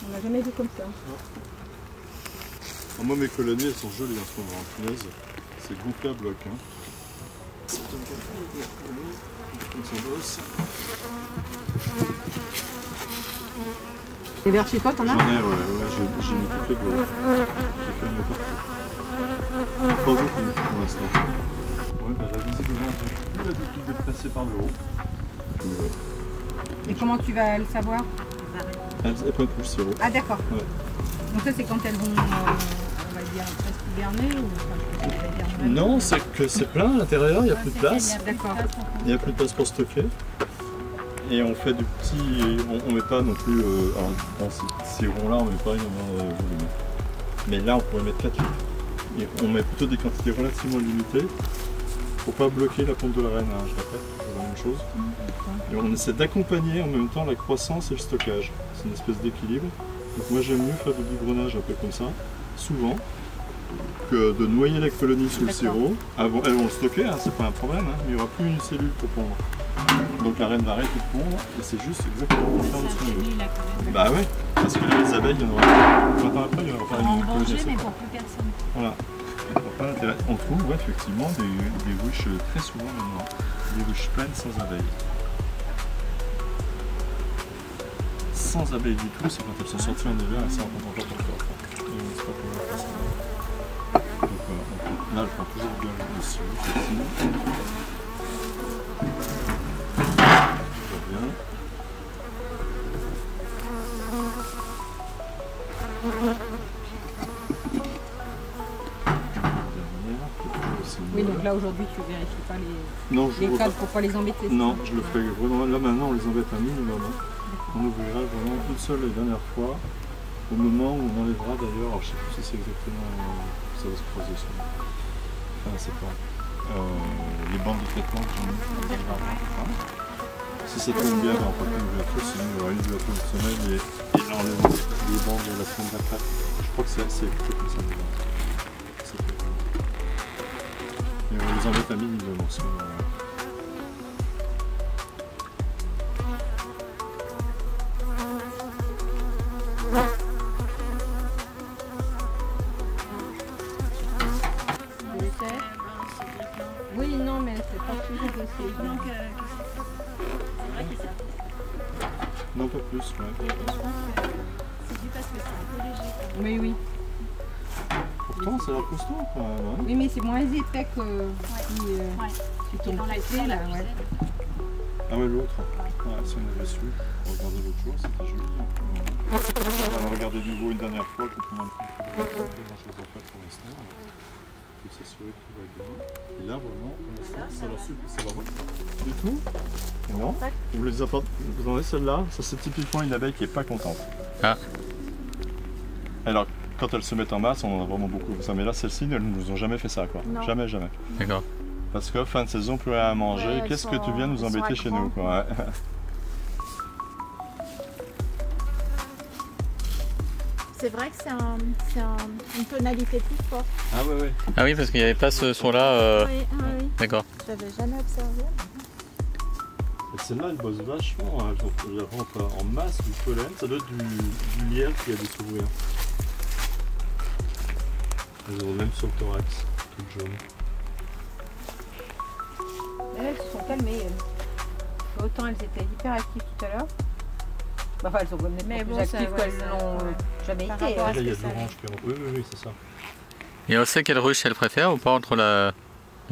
On n'a jamais vu comme ça. Alors moi mes colonies elles sont jolies en ce moment, punaise. C'est gonflé à bloc. Hein. Ça donne comme ça bosse. Et vers chez toi, t'en as? J'en ai, ouais, j'ai mis toutes les blocs. J'ai fait une partout. Pas beaucoup pour l'instant. Ouais, bah là visiblement j'ai plus l'habitude d'être passé par le haut. Et comment tu vas le savoir? Elles pointent plus le sirop. Ah d'accord. Ouais. Donc ça c'est quand elles vont, on va dire, presque hiberner ou enfin, Non, c'est que c'est plein à l'intérieur, il n'y a plus de place. D'accord. Il n'y a plus de place pour stocker. Et on fait du petit. On ne met pas non plus. Alors, dans ces ronds-là, on ne met pas énormément de volume. Mais là, on pourrait mettre 4 litres. Et on met plutôt des quantités relativement limitées pour ne pas bloquer la pompe de la reine. Hein, je répète, c'est la même chose. Et on essaie d'accompagner en même temps la croissance et le stockage. C'est une espèce d'équilibre. Donc, moi, j'aime mieux faire du biberonnage un peu comme ça, souvent, que de noyer la colonie sous le sirop. Avant, elles vont le stocker, hein, c'est pas un problème, hein, mais il n'y aura plus une cellule pour pondre. Donc la reine va arrêter de pondre et c'est juste exactement pour faire ce qu'on veut. Bah ouais, parce que les abeilles, il y en aura 20 ans après, il n'y aura pas une colonie. Mais pour plus personne. Voilà. On trouve ouais, effectivement des ruches très souvent maintenant, des ruches pleines sans abeilles. Sans abeilles du tout, c'est quand elles sont sorties en hiver et ça on comprend pas pourquoi. Donc voilà, là je prends toujours bien le sirop, effectivement. Bien. Oui, donc là aujourd'hui tu vérifies pas les cadres pour pas les embêter. Non, je le fais vraiment. Là maintenant on les embête un minimum. On ouvrira vraiment une seule et dernière fois. Au moment où on enlèvera d'ailleurs, alors je sais plus si c'est exactement. Ça va se croiser sur moi. Enfin, c'est pas. Les bandes de traitement que j'ai mis. Si ça tombe bien, on fera une ouverture, sinon il y aura une ouverture de semaine et là on enlève les bandes de la semaine d'après. Je crois que c'est plutôt comme ça. Et on les embête à minimum en ce moment. Oui, non, mais c'est pas toujours possible. Non, pas plus, ouais. C'est dû parce que c'est un peu léger. Oui, oui. Pourtant, c'est la costaud quand même. Hein. Oui, mais c'est moins épais que Qui est dans la cuisine, là, ouais. Ah ouais, l'autre. Ouais, si on avait su, on regardait l'autre jour, c'était joli. On va regarder de nouveau une dernière fois, comment on peut grand chose à faire pour l'instant. Il faut s'assurer que tout va bien. Et là, vraiment, ça leur suffit, ça va voir. Du tout? Non. Vous les apportez, vous en avez celle-là? Ça, c'est typiquement une abeille qui n'est pas contente. Ah. Alors, quand elles se mettent en masse, on en a vraiment beaucoup comme ça. Mais là, celles-ci, elles ne nous ont jamais fait ça, quoi. Non. Jamais, jamais. D'accord. Parce que fin de saison, plus rien à manger. Ouais, qu'est-ce que tu viens nous embêter chez nous, quoi. Ouais. C'est vrai que c'est une tonalité plus forte. Ah ouais, ouais. Ah oui, parce qu'il n'y avait pas ce son-là. Oui, oui. D'accord. J'avais jamais observé. Et celle-là, elle bosse vachement. Hein. Elle rentre en masse du pollen. Ça doit être du miel qui a des s'ouvrir. Elles ont même sur le thorax, toutes jaunes. Elles se sont calmées. Autant elles étaient hyper actives tout à l'heure. Enfin, elles sont quand même plus actives qu'elles n'ont jamais été. Là, il y a de l'orange qui rentre. Oui, oui, oui, c'est ça. Et on sait quelle ruche elle préfère ou pas entre la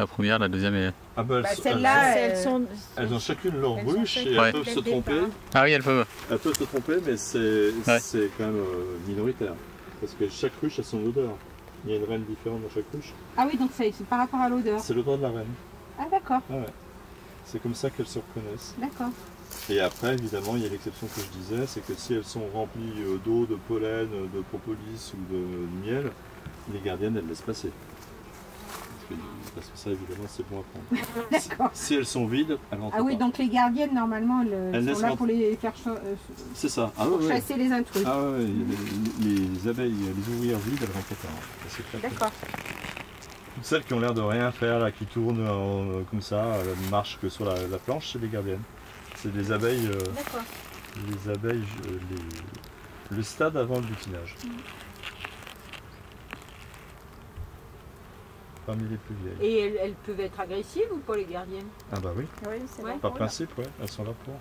première, la deuxième et... Ah bah, celle-là, elles ont chacune leur ruche et Ouais. elles peuvent se tromper. Ah oui, elle peut. Elles peuvent se tromper, mais c'est quand même minoritaire. Parce que chaque ruche a son odeur. Il y a une reine différente dans chaque ruche. Ah oui, donc c'est par rapport à l'odeur. C'est l'odeur de la reine. Ah d'accord, Ah ouais. C'est comme ça qu'elles se reconnaissent. d'accord. Et après, évidemment, il y a l'exception que je disais, c'est que si elles sont remplies d'eau, de pollen, de propolis ou de miel, les gardiennes, elles laissent passer. Parce que ça, évidemment, c'est bon à prendre. D'accord. Si elles sont vides, elles rentrent Ah oui, pas. donc les gardiennes, normalement, elles sont là pour les faire c'est ça. Ah, pour ouais, chasser les intrus. Ah ouais, les abeilles, les ouvrières vides, elles rentrent pas. C'est clair. D'accord. Toutes celles qui ont l'air de rien faire, là, qui tournent comme ça, ne marchent que sur la planche, c'est des gardiennes. C'est des abeilles. D'accord. Les abeilles, Le stade avant le butinage. Parmi les plus vieilles. Et elles peuvent être agressives ou pas, les gardiennes? Ah bah oui. Oui, c'est Ouais. bon. Par principe, ouais, elles sont là pour.